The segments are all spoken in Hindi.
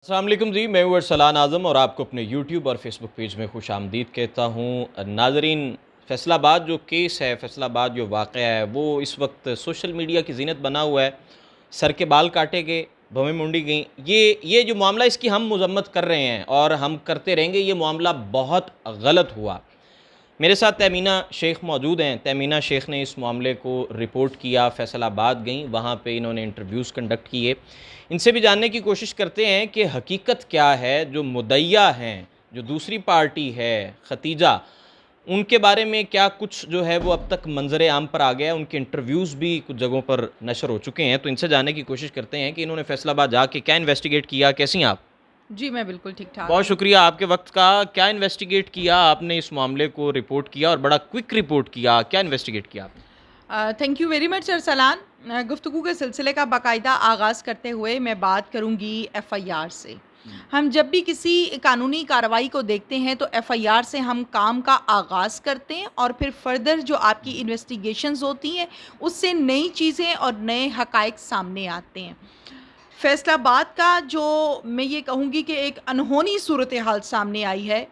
अस्सलाम वालेकुम जी, मैं हूँ अरसलान आज़म और आपको अपने यूट्यूब और फेसबुक पेज में खुश आमदीद कहता हूँ। नाज़रीन, फैसलाबाद जो केस है, फैसलाबाद जो वाक़या है, वो इस वक्त सोशल मीडिया की ज़ीनत बना हुआ है। सर के बाल काटे गए, भवें मुंडी गई। ये जो मामला, इसकी हम मज़म्मत कर रहे हैं और हम करते रहेंगे। ये मामला बहुत गलत हुआ। मेरे साथ तहमीना शेख मौजूद हैं। तहमीना शेख ने इस मामले को रिपोर्ट किया, फैसलाबाद गईं, वहाँ पे इन्होंने इंटरव्यूज़ कंडक्ट किए। इनसे भी जानने की कोशिश करते हैं कि हकीकत क्या है। जो मुद्दइया हैं, जो दूसरी पार्टी है खतीजा, उनके बारे में क्या कुछ जो है वो अब तक मंजर आम पर आ गया है। उनके इंटरव्यूज़ भी कुछ जगहों पर नशर हो चुके हैं, तो इनसे जानने की कोशिश करते हैं कि इन्होंने फैसलाबाद जाके क्या इन्वेस्टिगेट किया। कैसी हैं आप? जी, मैं बिल्कुल ठीक-ठाक बहुत हूँ। शुक्रिया आपके वक्त का। क्या इन्वेस्टिगेट किया आपने, इस मामले को रिपोर्ट किया और बड़ा क्विक रिपोर्ट किया। क्या इन्वेस्टिगेट किया आपने? Thank you very much Arsalan. गुफ्तगू के सिलसिले का बाकायदा आगाज़ करते हुए मैं बात करूँगी एफ़आईआर से। हम जब भी किसी कानूनी कार्रवाई को देखते हैं तो एफ़आईआर से हम काम का आगाज़ करते हैं और फिर फ़र्दर जो आपकी इन्वेस्टिगेशंस होती हैं, उससे नई चीज़ें और नए हक़ाइक़ सामने आते हैं। फैसलाबाद का जो मैं ये कहूँगी कि एक अनहोनी सूरत हाल सामने आई है,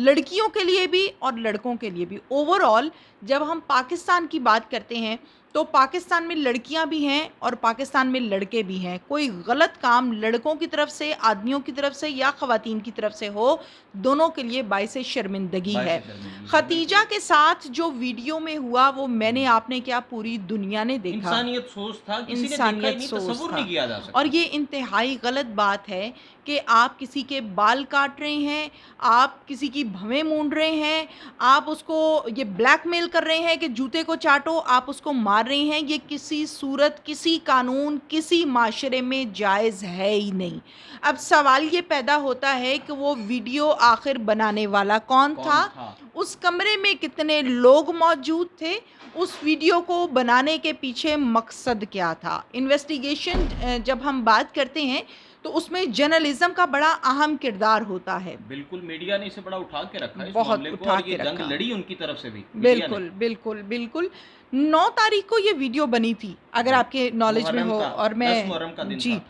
लड़कियों के लिए भी और लड़कों के लिए भी। ओवरऑल जब हम पाकिस्तान की बात करते हैं तो पाकिस्तान में लड़कियां भी हैं और पाकिस्तान में लड़के भी हैं। कोई गलत काम लड़कों की तरफ से, आदमियों की तरफ से या ख़वातीन की तरफ से हो, दोनों के लिए बाइसे शर्मिंदगी है। बाइस शर्मिंदगी है, खतीजा बिल्कुल। के साथ जो वीडियो में हुआ वो मैंने आपने क्या पूरी दुनिया ने देखा। इंसानियत सोच था, किसी ने देखा ही इंसानियत नहीं, सोच तसव्वुर नहीं था। किया जा और सकता। ये इंतहाई गलत बात है कि आप किसी के बाल काट रहे हैं, आप किसी की भवें मूंड रहे हैं, आप उसको ये ब्लैकमेल कर रहे हैं कि जूते को चाटो, आप उसको मार रहे हैं। ये किसी सूरत, किसी कानून, किसी माशरे में जायज़ है ही नहीं। अब सवाल ये पैदा होता है कि वो वीडियो आखिर बनाने वाला कौन कौन था? था? उस कमरे में कितने लोग मौजूद थे? उस वीडियो को बनाने के पीछे मकसद क्या था? इन्वेस्टिगेशन जब हम बात करते हैं तो उसमें जर्नलिज़्म का बड़ा अहम किरदार होता है। बिल्कुल, मीडिया ने इसे बड़ा उठा के रखा है इस बहुत मामले को, उठा और ये के जंग रखा। लड़ी उनकी तरफ से भी, मीडिया ने। बिल्कुल, बिल्कुल, बिल्कुल। 9 तारीख को ये वीडियो बनी थी, अगर जी। आपके नॉलेज में मुहर्रम हो। का, और 10 मैं मुहर्रम का दिन जी। था।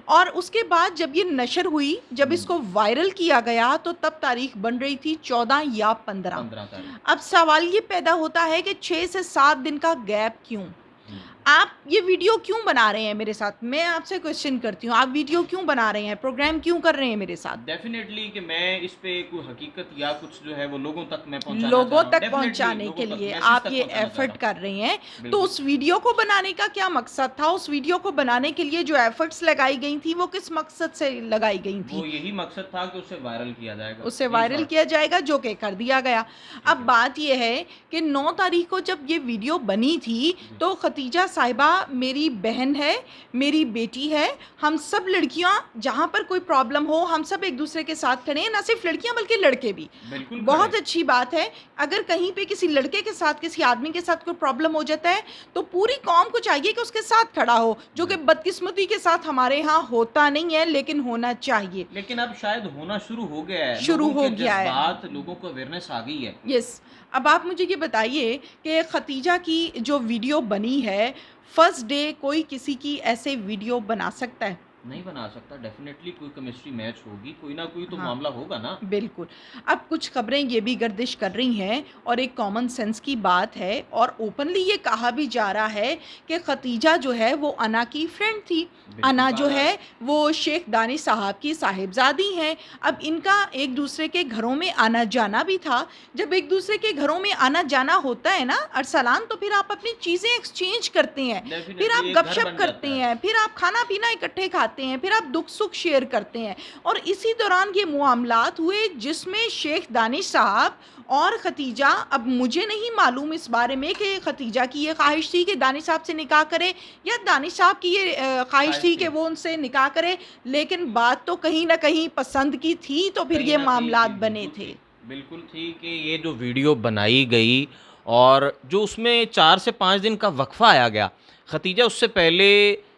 और उसके बाद जब ये नशर हुई, जब हुँ, इसको वायरल किया गया तो तब तारीख बन रही थी 14 या 15। 15 तारीख। अब सवाल ये पैदा होता है कि 6 से 7 दिन का गैप क्यों? हुँ। आप ये वीडियो क्यों बना रहे हैं मेरे साथ? मैं आपसे क्वेश्चन करती हूँ, आप वीडियो क्यों बना रहे हैं? प्रोग्राम क्यों कर रहे हैं मेरे साथ? डेफ़िनेटली कि मैं इस पे कोई हकीकत या कुछ जो है वो लोगों तक मैं पहुँचाना चाह लोगों रहा हूँ। तक डेफ़िनेटली पहुंचाने लोगों के तक, लिए मैसेज आप तक ये पहुँचाना चाह रहा एफर्ट हूँ। कर रहे हैं, तो बिल्कुल। उस वीडियो को बनाने का क्या मकसद था? उस वीडियो को बनाने के लिए जो एफर्ट्स लगाई गई थी, वो किस मकसद से लगाई गई वो थी? यही मकसद था कि उसे वायरल किया जाएगा, उसे इन वायरल शॉर्ट। किया जाएगा, जो कि कर दिया गया। अब ठीक है। बात ये है कि 9 तारीख को जब ये वीडियो बनी थी, जी। तो खतीजा साहिबा मेरी बहन है, मेरी बेटी है। हम सब लड़कियाँ, जहाँ पर कोई प्रॉब्लम हो, हम सब एक-दूसरे के साथ खड़े हैं, ना सिर्फ लड़कियाँ बल्कि लड़के भी। बिल्कुल खड़े। बहुत अच्छी बात है, अगर कहीं पे किसी लड़के के साथ, किसी आदमी के साथ कोई प्रॉब्लम हो जाता है, तो पूरी कौम को चाहिए कि उसके साथ खड़ा हो, जो कि बिल्कुल। बदकिस्मती के साथ हमारे यहाँ होता नहीं है, लेकिन होना चाहिए। लेकिन अब शायद होना शुरू हो गया है, शुरू लोगों हो के गया है। जज़्बात, लोगों को अवेयरनेस आ गई है। यस। अब आप मुझे ये बताइए कि खतीजा की जो वीडियो बनी है, फर्स्ट डे कोई किसी की ऐसे वीडियो बना सकता है? नहीं बना सकता, डेफ़िनेटली कोई केमिस्ट्री मैच होगी, कोई ना कोई तो हाँ, मामला होगा ना। बिल्कुल। अब कुछ खबरें ये भी गर्दिश कर रही हैं और एक कॉमन सेंस की बात है और ओपनली ये कहा भी जा रहा है कि खतीजा जो है वो अना की फ्रेंड थी। बिल्कुल अना कहा जो जा रहा है है। वो शेख दानिश साहब की साहिबज़ादी हैं। अब इनका एक-दूसरे के घरों में आना-जाना भी था। जब एक-दूसरे के घरों में आना-जाना होता है ना अरसलान, तो फिर आप अपनी चीज़ें एक्सचेंज करते हैं, फिर आप डेफ़िनेटली एक घर गपशप बन करते जाता है। हैं, फिर आप खाना-पीना इकट्ठे खाते हैं, फिर आप दुख-सुख शेयर करते हैं। और इसी दौरान ये मुआमलात हुए जिसमें शेख दानिश साहब और खतीजा, अब मुझे नहीं मालूम इस बारे में कि खतीजा की ये ख्वाहिश थी कि दानिश साहब से निकाह करे या दानिश साहब की ये ख्वाहिश ख़्वाहिश थी कि थी। वो उनसे निकाह करे, लेकिन बात तो कहीं न कहीं पसंद की थी, तो फिर कहीं ये न कहीं मामलात थी, बने बिल्कुल थे। थी। बिल्कुल थी कि ये जो वीडियो बनाई गई और जो उसमें 4 से 5 दिन का वक़फ़ा आया गया, खतीजा उससे पहले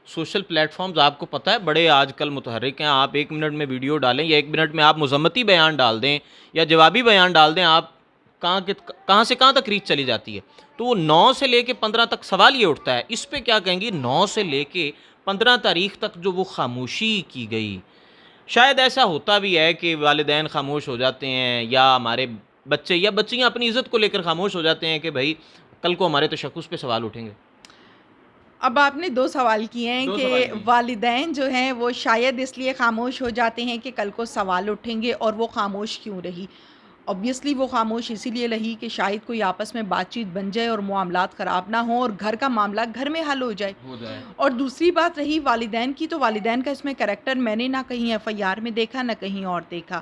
सोशल प्लेटफ़ॉर्म्स आपको पता है बड़े आजकल मुतहर्रिक हैं। आप 1 मिनट में वीडियो डालें या 1 मिनट में आप मज़म्मती बयान डाल दें या जवाबी बयान डाल दें, आप कहाँ से कहाँ तक रीच चली जाती है। तो वो 9 से लेके 15 तक सवाल ये उठता है, इस पे क्या कहेंगी? 9 से लेके 15 तारीख तक जो वो ख़ामोशी की गई, शायद ऐसा होता भी है कि वालिदैन खामोश हो जाते हैं, या हमारे बच्चे या बच्चियाँ अपनी इज़्ज़त को लेकर खामोश हो जाते हैं कि भाई कल को हमारे तशख़्ख़ुस पे सवाल उठेंगे। अब आपने 2 सवाल किए हैं 2 सवाल कि किए। वालिदैन जो हैं वो शायद इसलिए ख़ामोश हो जाते हैं कि कल को सवाल उठेंगे, और वो ख़ामोश क्यों रही? ऑब्वियसली वो ख़ामोश इसीलिए रही कि शायद कोई आपस में बातचीत बन जाए और मामलात ख़राब ना हों और घर का मामला घर में हल हो जाए। हो जाए। और दूसरी बात रही वालिदैन की, तो वालिदैन का इसमें करैक्टर मैंने ना कहीं एफआईआर में देखा ना कहीं और देखा।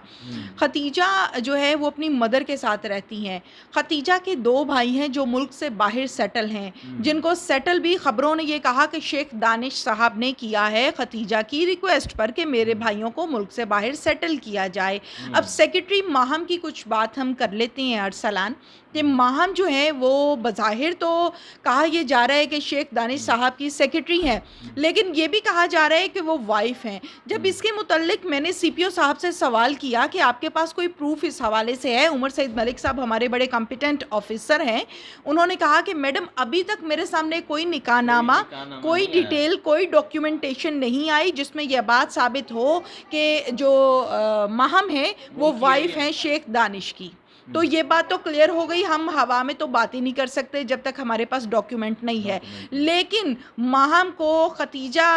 खतीजा जो है वो अपनी मदर के साथ रहती हैं। खतीजा के 2 भाई हैं जो मुल्क से बाहर सेटल हैं, जिनको सेटल भी खबरों ने ये कहा कि शेख दानिश साहब ने किया है खतीजा की रिक्वेस्ट पर कि मेरे भाइयों को मुल्क से बाहर सेटल किया जाए। अब सेक्रेटरी माहम की कुछ बात हम कर लेते हैं अरसलान, कि माहम जो है वो बज़ाहिर तो कहा ये जा रहा है कि शेख दानिश साहब की सेक्रेटरी हैं, लेकिन ये भी कहा जा रहा है कि वो वाइफ़ हैं। जब इसके मुतल्लिक मैंने सीपीओ साहब से सवाल किया कि आपके पास कोई प्रूफ इस हवाले से है, उमर सईद मलिक साहब हमारे बड़े कॉम्पिटेंट ऑफिसर हैं, उन्होंने कहा कि मैडम अभी तक मेरे सामने कोई निकाहनामा, कोई डिटेल, कोई डॉक्यूमेंटेशन नहीं आई जिसमें यह बात साबित हो कि जो माहम है वो वाइफ़ हैं शेख दानिश की। तो ये बात तो क्लियर हो गई, हम हवा में तो बात ही नहीं कर सकते जब तक हमारे पास डॉक्यूमेंट नहीं है। लेकिन माहम को खतीजा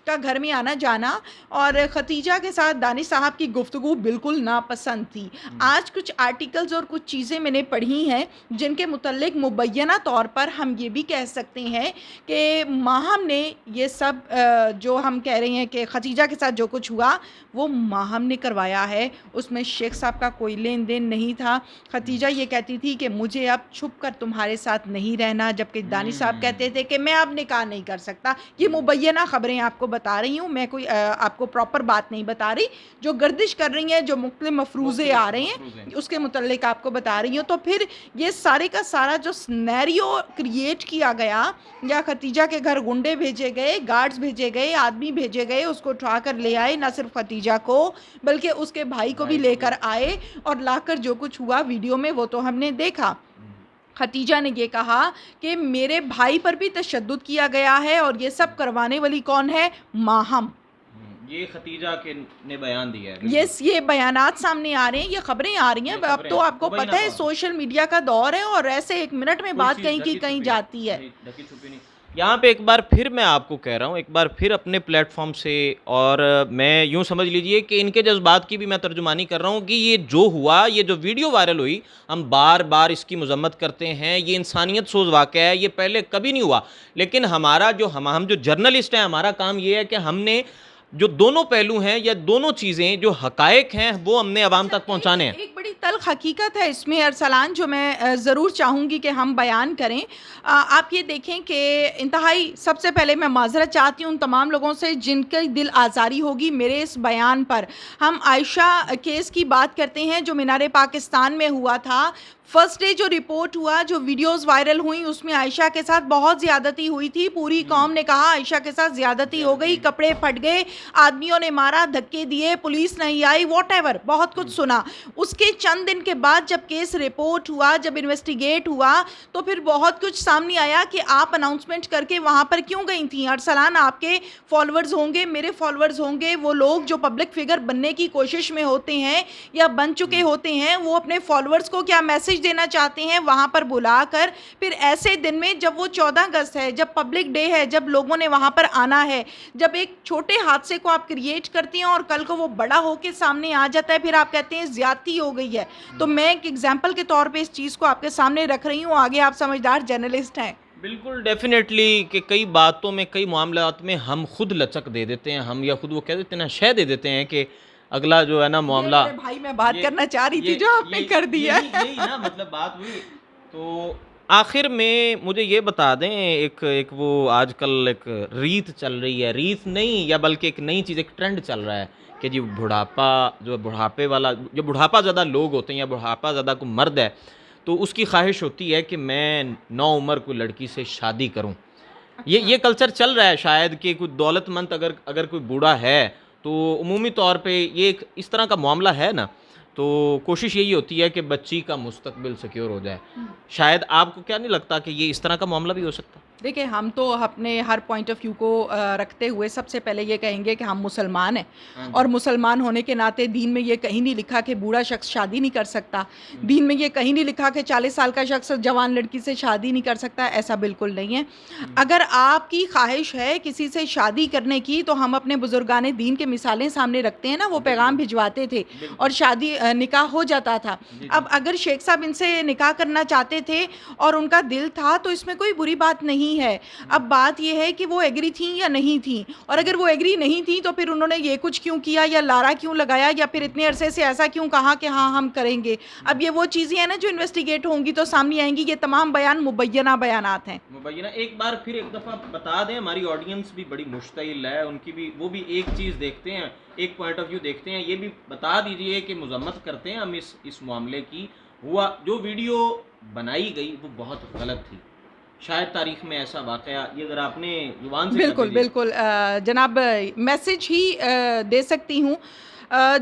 का घर में आना जाना और खतीजा के साथ दानिश साहब की गुफ्तगू बिल्कुल नापसंद थी। आज कुछ आर्टिकल्स और कुछ चीज़ें मैंने पढ़ी हैं जिनके मुतल्लिक मुबैना तौर पर हम ये भी कह सकते हैं कि माहम ने ये सब जो हम कह रहे हैं कि खतीजा के साथ जो कुछ हुआ वो माहम ने करवाया है, उसमें शेख साहब का कोई लेन देन नहीं था। खतीजा ये कहती थी कि मुझे अब छुप कर तुम्हारे साथ नहीं रहना, जबकि दानिश साहब कहते थे कि मैं अब निकाह नहीं कर सकता। ये मुबैना ख़बरें आपको बता रही हूँ, मैं कोई आपको प्रॉपर बात नहीं बता रही, जो गर्दिश कर रही हैं, जो मुख्तलिफ मफरूज़े आ रहे हैं उसके मुतल्लिक आपको बता रही हूँ। तो फिर ये सारे का सारा जो सिनेरियो क्रिएट किया गया, या खतीजा के घर गुंडे भेजे गए, गार्ड्स भेजे गए, आदमी भेजे गए, उसको उठा कर ले आए, ना सिर्फ खतीजा को बल्कि उसके भाई को भी लेकर आए, और लाकर जो कुछ हुआ वीडियो में वो तो हमने देखा। खतीजा ने ये कहा कि मेरे भाई पर भी तशद्दुद किया गया है, और ये सब करवाने वाली कौन है? माहम। ये खतीजा के ने बयान दिया है। यस, ये बयानात सामने आ रहे हैं, ये खबरें आ रही हैं। अब तो आपको पता है सोशल मीडिया का दौर है और ऐसे 1 मिनट में बात कहीं की कहीं जाती है। ढकी छुपी नहीं। यहाँ पे एक बार फिर मैं आपको कह रहा हूँ, एक बार फिर अपने प्लेटफॉर्म से, और मैं यूँ समझ लीजिए कि इनके जज्बात की भी मैं तर्जुमानी कर रहा हूँ कि ये जो हुआ, ये जो वीडियो वायरल हुई, हम बार बार इसकी मजम्मत करते हैं, ये इंसानियत सोज वाक़या है, ये पहले कभी नहीं हुआ। लेकिन हमारा जो हम जो जर्नलिस्ट हैं, हमारा काम ये है कि हमने जो दोनों पहलू हैं या दोनों चीज़ें जो हकायक हैं वो हमने अवाम तक पहुँचाने हैं। एक बड़ी तल्ख हकीकत है इसमें अरसलान, जो मैं ज़रूर चाहूँगी कि हम बयान करें। आप ये देखें कि इंतहाई, सबसे पहले मैं माज़रत चाहती हूँ उन तमाम लोगों से जिनकी दिल आज़ारी होगी मेरे इस बयान पर। हम आयशा केस की बात करते हैं जो मीनार पाकिस्तान में हुआ था। फर्स्ट डे जो रिपोर्ट हुआ, जो वीडियोस वायरल हुई, उसमें आयशा के साथ बहुत ज़्यादती हुई थी। पूरी कौम ने कहा आयशा के साथ ज़्यादती हो गई, कपड़े फट गए, आदमियों ने मारा, धक्के दिए, पुलिस नहीं आई, वॉटएवर, बहुत कुछ सुना। उसके चंद दिन के बाद जब केस रिपोर्ट हुआ, जब इन्वेस्टिगेट हुआ, तो फिर बहुत कुछ सामने आया कि आप अनाउंसमेंट करके वहाँ पर क्यों गई थी। अरसलान, आपके फॉलोअर्स होंगे, मेरे फॉलोअर्स होंगे, वो लोग जो पब्लिक फिगर बनने की कोशिश में होते हैं या बन चुके होते हैं, वो अपने फॉलोअर्स को क्या मैसेज देना चाहते हैं वहाँ पर बुलाकर। फिर ऐसे दिन में जब वो 14 अगस्त है, जब पब्लिक डे है, जब लोगों ने वहाँ पर आना है, जब एक छोटे हादसे को आप क्रिएट करती हैं और कल को वो बड़ा होकर सामने आ जाता है, फिर आप कहते हैं ज़्यादती हो गई है। तो मैं एक एग्जाम्पल के तौर पर इस चीज़ को आपके सामने रख रही हूँ, आगे आप समझदार जर्नलिस्ट हैं। बिल्कुल, डेफिनेटली कि कई बातों में, कई मामलात में हम खुद लचक दे देते हैं, हम या खुद वो कह देते हैं ना, शह दे देते हैं कि अगला जो है ना मामला, भाई मैं बात करना चाह रही थी जो आपने कर दिया। यही ना, मतलब बात हुई। तो आखिर में मुझे ये बता दें, एक वो आजकल एक रीत चल रही है, रीत नहीं या बल्कि एक नई चीज़, एक ट्रेंड चल रहा है कि जी बुढ़ापा, जो बुढ़ापे वाला, जो बुढ़ापा ज़्यादा लोग होते हैं या बुढ़ापा ज़्यादा कोई मर्द है, तो उसकी ख्वाहिश होती है कि मैं नौ उम्र कोई लड़की से शादी करूं। ये कल्चर चल रहा है शायद कि कोई दौलतमंद अगर कोई बूढ़ा है तो उमूमी तौर पे ये एक इस तरह का मामला है ना, तो कोशिश यही होती है कि बच्ची का मुस्तकबिल सिक्योर हो जाए। शायद आपको क्या नहीं लगता कि ये इस तरह का मामला भी हो सकता है? देखिए, हम तो अपने हर पॉइंट ऑफ व्यू को रखते हुए सबसे पहले ये कहेंगे कि हम मुसलमान हैं, हाँ और जी। मुसलमान होने के नाते दीन में ये कहीं नहीं लिखा कि बूढ़ा शख्स शादी नहीं कर सकता। हुँ, दीन में ये कहीं नहीं लिखा कि 40 साल का शख्स जवान लड़की से शादी नहीं कर सकता, ऐसा बिल्कुल नहीं है। हुँ, अगर आपकी ख़्वाहिश है किसी से शादी करने की, तो हम अपने बुज़ुर्गाने दीन के मिसालें सामने रखते हैं ना, वो पैगाम बिल्कुल, भिजवाते थे और बिल्कुल। शादी निकाह हो जाता था। जी, अब जी। अगर शेख साहब इनसे निकाह करना चाहते थे और उनका दिल था, तो इसमें कोई बुरी बात नहीं है। अब हुँ, बात ये है कि वो एग्री थीं या नहीं थीं, और हुँ, अगर वो एग्री नहीं थीं, तो फिर उन्होंने ये कुछ क्यों किया या लारा क्यों लगाया या फिर हुँ, इतने अरसे से ऐसा क्यों कहा कि हाँ, हम करेंगे। हुँ। अब ये वो चीज़ें हैं ना जो इन्वेस्टिगेट होंगी तो सामने आएँगी, ये तमाम बयान मुबैना बयानात हैं। मुबैना एक बार फिर एक दफ़ा बता दें, हमारी ऑडियंस भी बड़ी मुश्तइल है, उनकी भी वो भी एक चीज़ देखते हैं, एक पॉइंट ऑफ व्यू देखते हैं। ये भी बता दीजिए कि मज़म्मत करते हैं हम इस मामले की। हुआ जो वीडियो बनाई गई वो बहुत गलत थी। शायद तारीख़ में ऐसा वाक़या ये अगर आपने ज़ुबान से कर बिल्कुल, दीजिए। बिल्कुल जनाब, मैसेज ही दे सकती हूँ।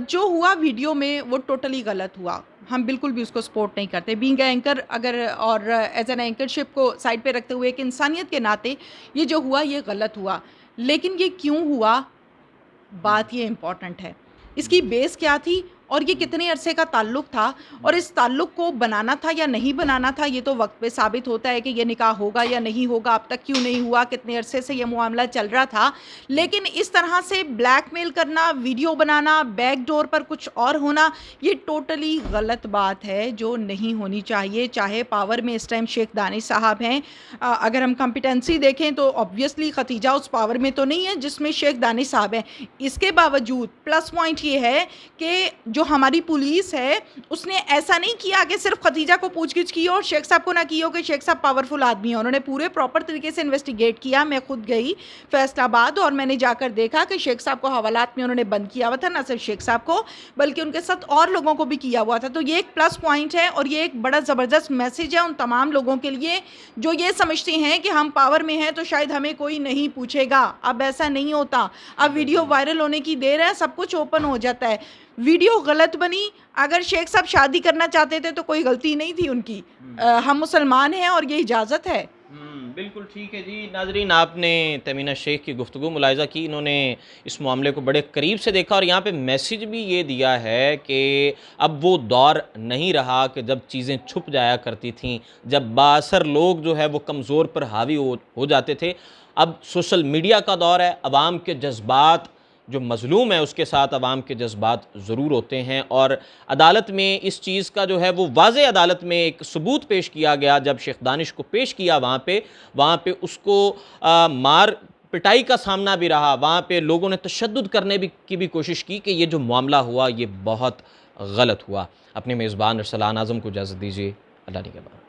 जो हुआ वीडियो में वो टोटली गलत हुआ। हम बिल्कुल भी उसको सपोर्ट नहीं करते। बीइंग अ एंकर, अगर और एज़ एन एंकरशिप को साइड पे रखते हुए एक इंसानियत के नाते ये जो हुआ ये गलत हुआ। लेकिन ये क्यों हुआ? हुँ, बात ये इम्पोर्टेंट है। हुँ, इसकी बेस क्या थी और ये हुँ, कितने अरसे का ताल्लुक था, हुँ, और इस ताल्लुक को बनाना था या नहीं बनाना था, ये तो वक़्त पे साबित होता है कि ये निकाह होगा या नहीं होगा, अब तक क्यों नहीं हुआ, कितने अरसे से ये मामला चल रहा था। हुँ, लेकिन इस तरह से ब्लैकमेल करना, वीडियो बनाना, बैकडोर पर कुछ और होना, ये टोटली गलत बात है जो नहीं होनी चाहिए। चाहे पावर में इस टाइम शेख दानिश साहब हैं, अगर हम कॉम्पिटेंसी देखें तो ऑब्वियसली खतीजा उस पावर में तो नहीं है जिसमें शेख दानिश साहब हैं। इसके बावजूद प्लस पॉइंट ये है कि जो हमारी पुलिस है उसने ऐसा नहीं किया कि सिर्फ खतीजा को पूछगिछ की और शेख साहब को ना की हो कि शेख साहब पावरफुल आदमी हैं। उन्होंने पूरे प्रॉपर तरीके से इन्वेस्टिगेट किया। मैं खुद गई फैसलाबाद और मैंने जाकर देखा कि शेख साहब को हवालात में उन्होंने बंद किया हुआ था, ना सिर्फ शेख साहब को बल्कि उनके साथ और लोगों को भी किया हुआ था। तो ये एक प्लस पॉइंट है और ये एक बड़ा ज़बरदस्त मैसेज है उन तमाम लोगों के लिए जो ये समझते हैं कि हम पावर में हैं तो शायद हमें कोई नहीं पूछेगा। अब ऐसा नहीं होता। अब वीडियो बिल्कुल। वायरल होने की देर है, सब कुछ ओपन हो जाता है। वीडियो गलत बनी, अगर शेख साहब शादी करना चाहते थे तो कोई गलती नहीं थी उनकी। हुँ। हम मुसलमान हैं और ये इजाज़त है। बिल्कुल ठीक है जी। नाज़रीन, आपने तमीना शेख की गुफ्तगू मुलाहिज़ा की। इन्होंने इस मामले को बड़े करीब से देखा और यहाँ पे मैसेज भी ये दिया है कि अब वो दौर नहीं रहा कि जब चीज़ें छुप जाया करती थीं, जब बाअसर लोग जो है वो कमज़ोर पर हावी हो जाते थे। अब सोशल मीडिया का दौर है, अवाम के जज्बात, जो मज़लूम है उसके साथ अवाम के जज्बात ज़रूर होते हैं, और अदालत में इस चीज़ का जो है वो वाज़े अदालत में एक सबूत पेश किया गया। जब शेख दानिश को पेश किया वहाँ पे उसको मार पिटाई का सामना भी रहा, वहाँ पे लोगों ने तशद्दुद करने की भी कोशिश की कि ये जो मामला हुआ ये बहुत गलत हुआ। अपने मेज़बान अरसलान आज़म को इजाज़त दीजिए। अल्लाह निगहबान।